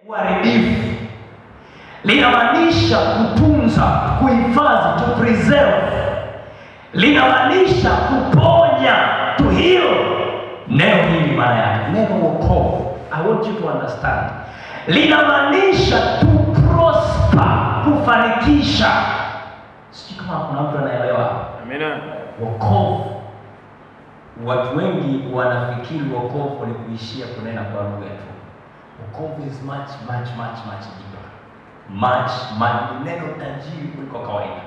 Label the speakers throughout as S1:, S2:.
S1: uharibifu. Linamaanisha kutunza, kuhifadhi, to preserve. Linamaanisha kuponya, to heal. Neno hili maana yake, neno wokovu, I want you to understand, linamaanisha to prosper, kufanikisha. Sijui kama kuna mtu anaelewa.
S2: Amina.
S1: Wokovu, watu wengi wanafikiri wokovu ni kuishia kunena kwa lugha tu. Wokovu is much deeper. Neno tajiri kuliko kawaida.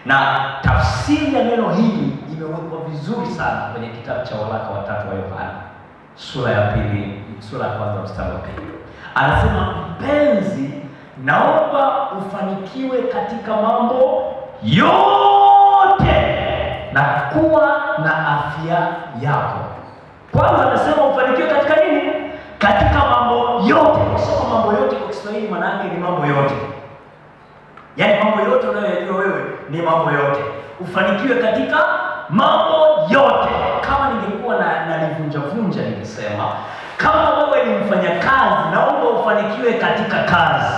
S1: Na tafsiri ya neno hili imewekwa vizuri sana kwenye kitabu cha waraka wa 3 wa Yohana, sura ya 2, sura ya 1 mstari wa 2. Anasema, mpenzi, naomba ufanikiwe katika mambo yote na kuwa na afya yako. Kwanza anasema ufanikiwe katika nini? Katika mambo yote. Kusema mambo yote kwa Kiswahili maana yake ni mambo yote. Yaani mambo yote unayoyajua wewe ni mambo yote. Ufanikiwe katika mambo yote. Kama ningekuwa nalivunja ningesema, kama wewe ni mfanyakazi, naomba ufanikiwe katika kazi.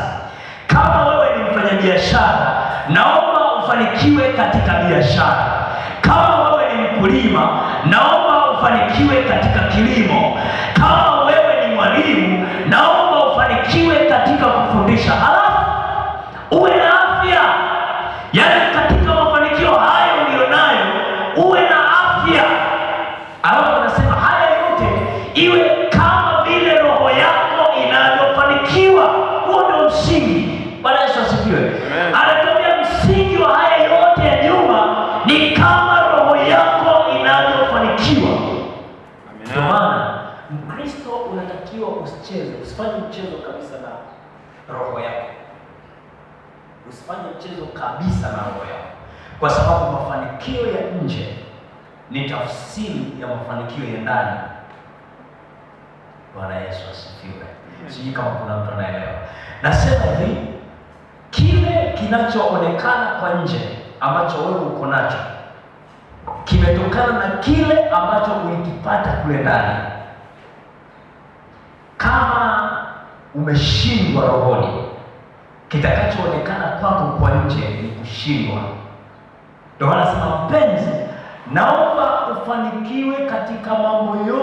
S1: Kama wewe ni mfanyabiashara, naomba ufanikiwe katika biashara. Kama wewe ni mkulima, naomba ufanikiwe katika kilimo. Kama wewe ni mwalimu, naomba ufanikiwe katika kufundisha. Halafu uwe na afya. Yaani katika mafanikio hayo ulionayo uwe na afya. Alafu anasema haya yote iwe kama vile roho yako inavyofanikiwa. Huo ndio msingi. Bwana Yesu asifiwe. Anatuambia msingi wa haya yote ya nyuma ni kama roho yako inavyofanikiwa. Ndio maana Mkristo unatakiwa usicheze, usifanye mchezo kabisa na roho yako. Usifanye mchezo kabisa na roho yako, kwa sababu mafanikio ya nje ni tafsiri ya mafanikio ya ndani. Bwana Yesu asifiwe. Sijui kama kuna mtu anaelewa. Nasema hivi, kile kinachoonekana kwa nje ambacho wewe uko nacho kimetokana na kile ambacho ulikipata kule ndani. Kama umeshindwa rohoni, kitakachoonekana kwako kwa nje ni kushindwa. Ndio maana nasema, mpenzi, naomba ufanikiwe katika mambo yote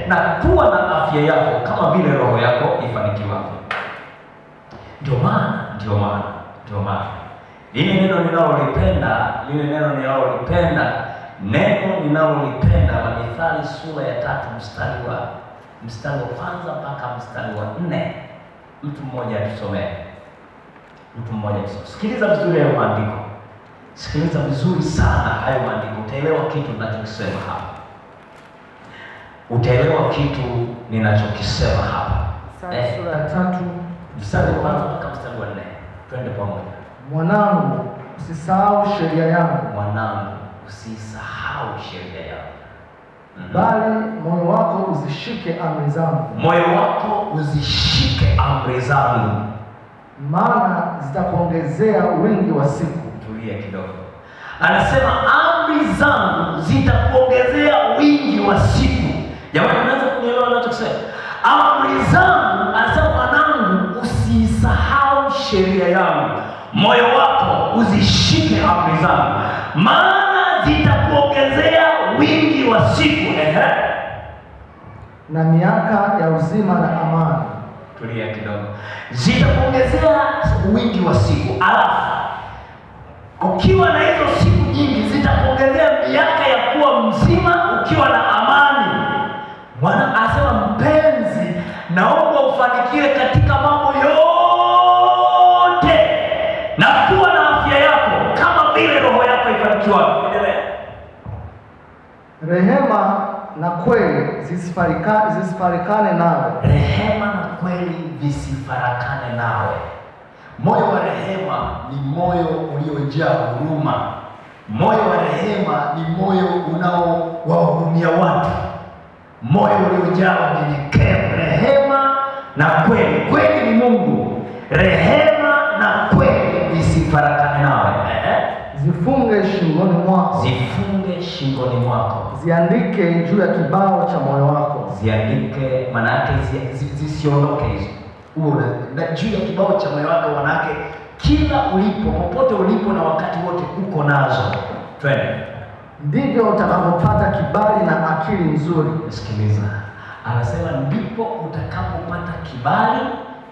S1: na kuwa na afya yako kama vile roho yako ifanikiwa. Ndio maana lile neno ninalolipenda Mithali sura ya 3 mstari wa kwanza mpaka mstari wa 4. Mtu mmoja atusomee. Sikiliza vizuri hayo maandiko. Sikiliza vizuri sana hayo maandiko. Utaelewa kitu ninachokisema hapa.
S3: Sura ya 3
S1: mstari wa kwanza mpaka mstari wa 4. Twende pamoja.
S3: Mwanangu, usisahau sheria yangu. Bali moyo wako uzishike amri zangu. Maana zitakuongezea wingi wa siku.
S1: Tulia kidogo. Anasema amri zangu zitakuongezea wingi wa siku. Jamani, unaanza kunielewa ninachosema? Amri zangu, anasema mwanangu, usisahau sheria yangu. Moyo wako uzishike amri zangu, maana zitakuongezea wingi wa siku.
S3: Na miaka ya uzima na amani.
S1: Tulia kidogo. Zitakuongezea wingi wa siku. Alafu ukiwa na hizo siku nyingi, zitakuongezea miaka ya kuwa mzima ukiwa na amani. Bwana anasema, mpenzi, naomba ufanikiwe katika mambo yote na kuwa na afya yako kama vile roho yako ifanikiwa. Endelea.
S3: Rehema na kweli zisifarakane nawe.
S1: Rehema na kweli visifarakane nawe. Moyo wa rehema ni moyo uliojaa huruma. Moyo wa rehema ni moyo unaowahurumia watu. Moyo uliojaa unyenyekevu. Rehema na kweli. Kweli ni Mungu. Rehema na kweli visifarakane nawe.
S3: Zifunge shingoni mwako.
S1: Zifunge shingoni mwako.
S3: Ziandike juu ya kibao cha moyo wako.
S1: Ziandike, maana yake zisiondoke hizo. Na juu ya kibao cha moyo wako, maana yake kila ulipo, popote ulipo na wakati wote uko nazo. Twende. Ndivyo
S3: utakapopata kibali na akili nzuri.
S1: Sikiliza. Anasema ndipo utakapopata kibali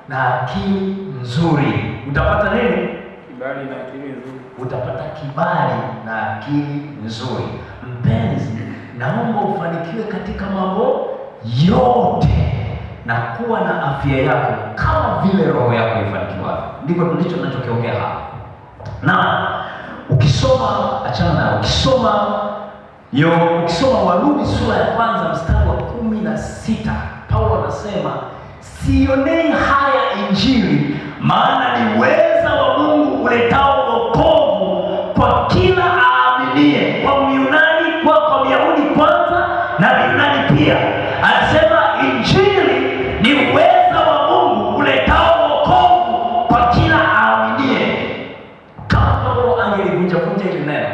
S1: na akili nzuri. Utapata nini?
S2: Kibali na akili nzuri.
S1: Utapata kibali na akili nzuri. Mpenzi, naomba ufanikiwe katika mambo yote na kuwa na afya yako kama vile roho yako ifanikiwa. Ndivyo ndicho tunachokiongea hapa. Na ukisoma, achana na ukisoma Warumi sura ya 1 mstari wa 16, Paulo anasema, sionei haya Injili, maana ni uweza wa Mungu uletao wokovu kwa kila aaminie, kwa Myunani, kwa Myahudi kwanza na Myunani pia. Anasema Injili ni uweza wa Mungu uletao wokovu kwa kila aaminie. Kama Paulo angelivunja hili neno,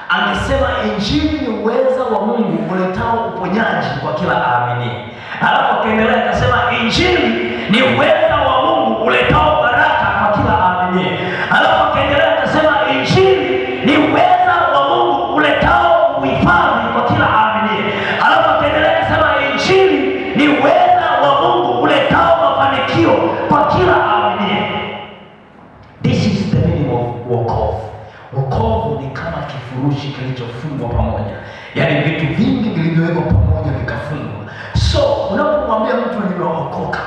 S1: angesema Injili ni uweza wa Mungu uletao uponyaji kwa kila aaminie. Alafu akaendelea akasema Injili ni uweza wa Mungu uletao baraka kwa kila aaminie. Alafu akaendelea akasema Injili ni uweza wa Mungu uletao uhifadhi kwa kila aaminie. Alafu akaendelea akasema Injili ni uweza wa Mungu uletao mafanikio kwa kila aaminie. This is the meaning of wokovu. Wokovu ni kama kifurushi kilichofungwa pamoja, yaani vitu vingi vilivyowekwa pamoja vikafungwa. So unapomwambia mtu nimeokoka,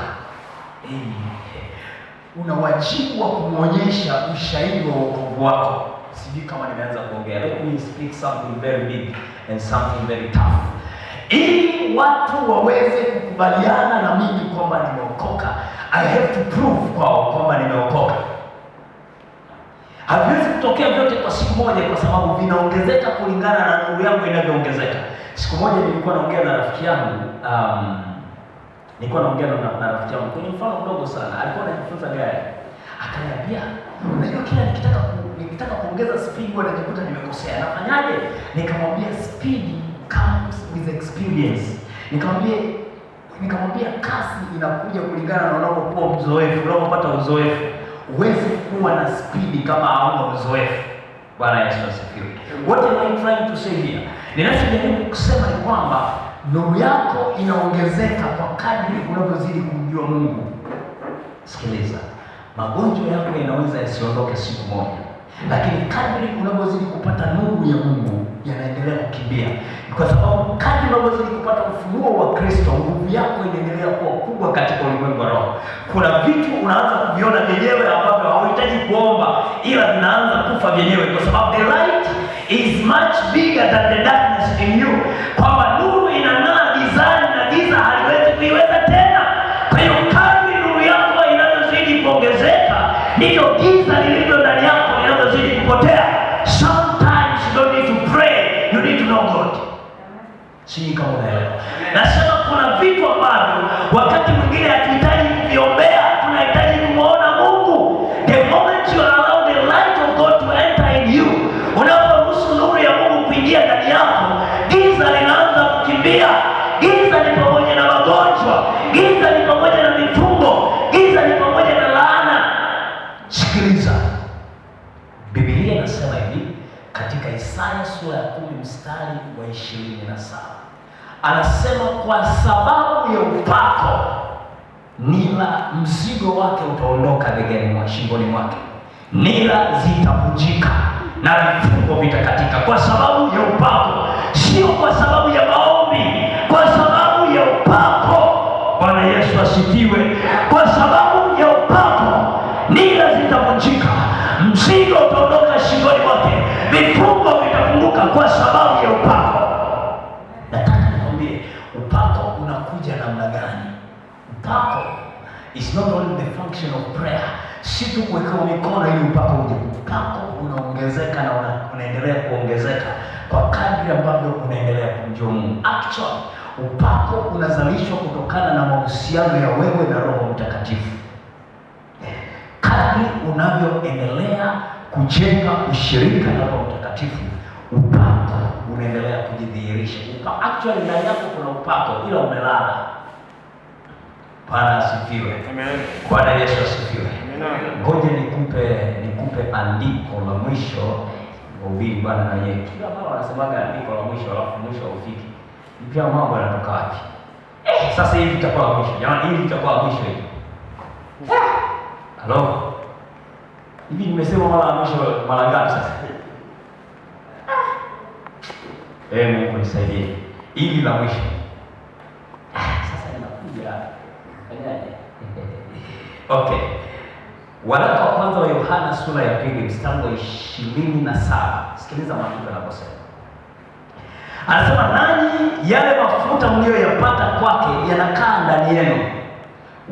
S1: una wajibu wa kumwonyesha ushahidi wa wokovu wako. Sijui kama nimeanza kuongea. Let me speak something very big and something very tough. Ili watu waweze kukubaliana na mimi kwamba nimeokoka, I have to prove kwao kwamba nimeokoka. Haviwezi kutokea vyote kwa siku moja, kwa sababu vinaongezeka kulingana na nuru yangu inavyoongezeka. Siku moja nilikuwa naongea na rafiki yangu, kwenye mfano mdogo sana. Alikuwa anajifunza gari. Akaniambia, unajua kila nikitaka kuongeza speed huwa najikuta nimekosea. Nafanyaje? Nikamwambia speed comes with experience. Nikamwambia kasi inakuja kulingana na unapokuwa mzoefu, unapopata uzoefu. Huwezi kuwa na speed kama hauna uzoefu. Bwana Yesu asifiwe. What am I trying to say here? Ninachojaribu kusema ni kwamba nuru yako inaongezeka kwa kadri unavyozidi kumjua Mungu. Sikiliza, magonjwa yako yanaweza yasiondoke siku moja, lakini kadri unavyozidi kupata nuru ya Mungu yanaendelea kukimbia, kwa sababu kadri unavyozidi kupata ufunuo wa Kristo, nguvu yako inaendelea kuwa kubwa katika ulimwengu wa roho. Kuna vitu unaanza kuviona vyenyewe ambavyo hauhitaji kuomba, ila vinaanza kufa vyenyewe, kwa sababu the light is much bigger than the darkness in you, kwamba nuru inang'aa gizani na giza haliwezi kuiweza tena. Kwa hiyo kadri nuru yako inavyozidi kuongezeka, ndivyo giza lililo ndani yako linavyozidi kupotea. Sometimes you don't need to pray, you need to know God. Sijui kama unaelewa. Nasema kuna vitu ambavyo wakati mwingine hatuhitaji kuviombea, tunahitaji kumuona Mungu. The moment you allow the light of God to enter in you, unaporuhusu nuru ya Mungu kuingia ndani yako, giza linaanza kukimbia. Giza ni pamoja na magonjwa, giza ni pamoja na mifungo, giza ni pamoja na laana. Sikiliza, Biblia inasema hivi katika Isaya sura ya 10 mstari wa 27. Anasema kwa sababu ya upako nila mzigo wake utaondoka begani mwa shingoni mwake, nila zitavunjika na vifungo vitakatika. Kwa sababu ya upako, sio kwa sababu ya maombi, kwa sababu ya upako. Bwana Yesu asifiwe. Kwa sababu ya upako nila zitavunjika, mzigo utaondoka shingoni mwake, vifungo vitafunguka kwa sababu ya upako. Nataka nikwambie upako unakuja namna gani? Upako is not only the function of prayer, si tu kuweka mikono ili upako uje. Upako unaongezeka na unaendelea kuongezeka kwa kadri ambavyo unaendelea kumjua Mungu. Actually, upako unazalishwa kutokana na mahusiano ya wewe na Roho Mtakatifu. Kadri unavyoendelea kujenga ushirika na Roho Mtakatifu, Mtakatifu, upako unaendelea kujidhihirisha. Actually ndani yako kuna upako, ila umelala. Bwana asifiwe.
S2: Amen.
S1: Bwana Yesu asifiwe.
S2: Amen.
S1: Ngoja nikupe andiko la mwisho ubiri Bwana na yeye. Kila mara wanasemaga andiko la mwisho alafu mwisho haufiki. Ni pia mambo yanatoka wapi? Sasa hivi itakuwa mwisho. Jamani, hivi itakuwa mwisho hivi. Halo. Hivi nimesema mara mwisho mara ngapi sasa? Mungu nisaidie. Hili la mwisho. Sasa inakuja. Fanyaje? Okay. Waraka wa kwanza wa Yohana sura ya 2 mstari wa 27. Sikiliza maandiko yanaposema. Anasema, nanyi yale mafuta mliyoyapata kwake yanakaa ndani yenu,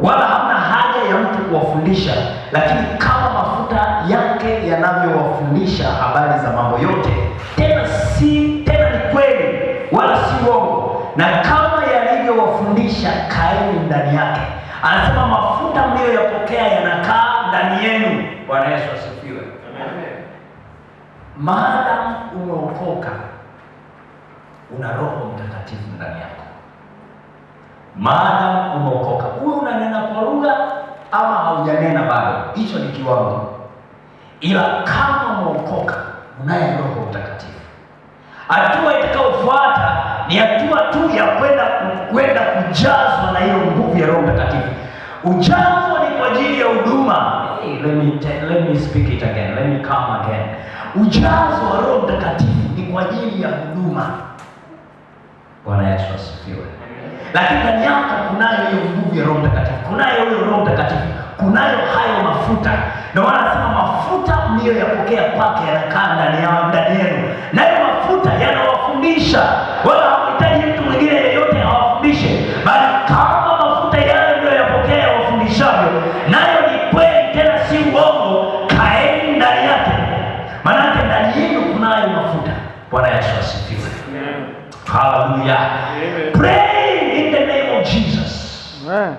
S1: wala hamna haja ya mtu kuwafundisha, lakini kama mafuta yake yanavyowafundisha habari za mambo yote, tena ni kweli wala si uongo, na kama yalivyowafundisha kaeni ndani yake. Anasema mafuta mliyoyapokea yanakaa ndani yenu. Bwana Yesu asifiwe. Amen. Maadamu umeokoka, una Roho Mtakatifu ndani yako. Maadamu umeokoka, wewe unanena kwa lugha ama haujanena bado, hicho ni kiwango. Ila kama umeokoka, unaye Roho Mtakatifu. Hatua itakayofuata ni hatua tu ya kwenda kujazwa na hiyo nguvu ya Roho Mtakatifu. Ujazo ni kwa ajili ya huduma. Let me speak it again. Let me come again. Ujazo wa Roho Mtakatifu ni kwa ajili ya huduma. Bwana Yesu asifiwe. Lakini ndani yako kunayo hiyo nguvu ya Roho Mtakatifu. Kunayo hiyo Roho Mtakatifu. Kunayo hayo mafuta. Na wanasema mafuta mliyoyapokea kwake yanakaa ndani yenu. Nayo mafuta yanawafundisha. Wala hamhitaji mtu mwingine yeyote awafundishe, bali kama mafuta yale mliyoyapokea yawafundishavyo, nayo ni kweli tena si uongo, kaeni ndani yake. Maana ndani yenu kunayo mafuta. Bwana Yesu asifiwe. Amen. Hallelujah. Amen. Pray in the name of Jesus. Amen.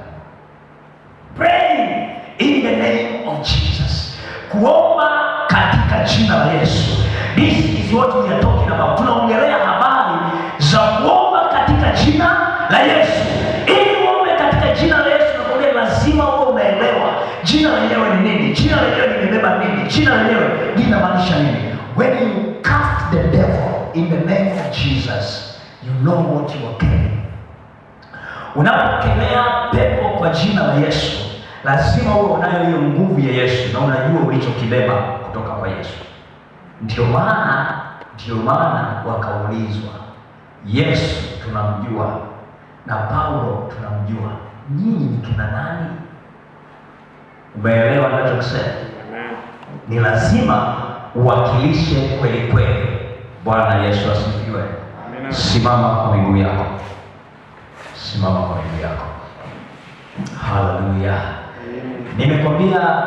S1: Pray in the name of Jesus. Kuomba katika jina la Yesu. This is what we are talking about. Tunaongelea habari za kuomba katika jina la Yesu. Ili uombe katika jina la Yesu, nakwambia lazima uwe umeelewa jina lenyewe ni nini, jina lenyewe limebeba nini, jina lenyewe linamaanisha nini. When you cast the devil in the name of Jesus, you know what you are carrying. Unapokemea pepo kwa jina la Yesu, lazima uwe unayo hiyo nguvu ya Yesu na unajua ulichokibeba kutoka kwa Yesu. Ndio maana wakaulizwa, Yesu tunamjua na Paulo tunamjua, nyinyi ni kina nani? Umeelewa ninachosema? Ni lazima uwakilishe kweli kweli. Bwana Yesu asifiwe. Simama kwa miguu yako. Simama kwa miguu yako. Hallelujah. Nimekwambia